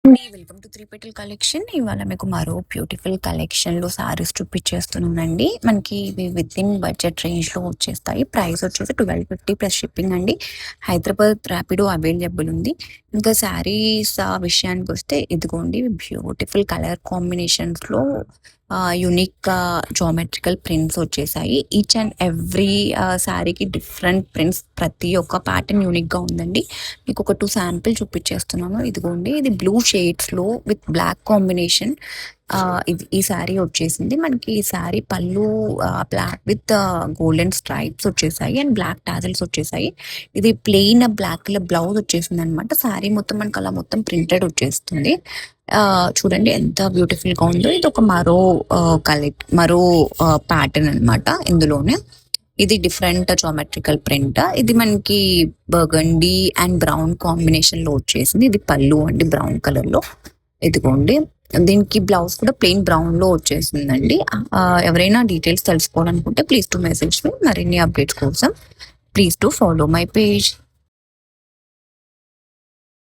Welcome to three petal collection. ఇవాళ మీకు మరో బ్యూటిఫుల్ కలెక్షన్ లో సారీస్ చూపించేస్తున్నానండి. మనకి ఇవి విత్ ఇన్ బడ్జెట్ రేంజ్ లో వచ్చేస్తాయి. ప్రైస్ వచ్చేసి 1250 ప్లస్ షిప్పింగ్ అండి. హైదరాబాద్ ర్యాపిడో అవైలబుల్ ఉంది. ఇంకా శారీస్ విషయానికి వస్తే ఇదిగోండి, బ్యూటిఫుల్ కలర్ కాంబినేషన్స్ లో యునిక్ జామెట్రికల్ ప్రింట్స్ వచ్చేసాయి. ఈచ్ అండ్ ఎవ్రీ శారీకి డిఫరెంట్ ప్రింట్స్, ప్రతి ఒక్క ప్యాటర్న్ యూనిక్ గా ఉందండి. మీకు ఒక 2 శాంపిల్ చూపించేస్తున్నాను. ఇదిగోండి, ఇది బ్లూ షేడ్స్ లో విత్ బ్లాక్ కాంబినేషన్. ఈ శారీ వచ్చేసింది. మనకి ఈ శారీ పళ్ళు బ్లాక్ విత్ గోల్డెన్ స్ట్రైప్స్ వచ్చేసాయి అండ్ బ్లాక్ టాజల్స్ వచ్చేసాయి. ఇది ప్లెయిన్ బ్లాక్ కలర్ బ్లౌజ్ వచ్చేసింది అనమాట. శారీ మొత్తం మనకి అలా మొత్తం ప్రింటెడ్ వచ్చేస్తుంది. చూడండి ఎంత బ్యూటిఫుల్ గా ఉందో. ఇది ఒక మరో ప్యాటర్న్ అనమాట. ఇందులోనే ఇది డిఫరెంట్ జామెట్రికల్ ప్రింట్. ఇది మనకి బర్గండీ అండ్ బ్రౌన్ కాంబినేషన్ లో వచ్చేసింది. ఇది పళ్ళు అండి, బ్రౌన్ కలర్ లో. ఇదిగోండి, దీనికి బ్లౌజ్ కూడా ప్లెయిన్ బ్రౌన్ లో వచ్చేసిందండి. ఎవరైనా డీటెయిల్స్ తెలుసుకోవాలనుకుంటే ప్లీజ్ టు మెసేజ్ మీ. మరిన్ని అప్డేట్స్ కోసం please to follow my page.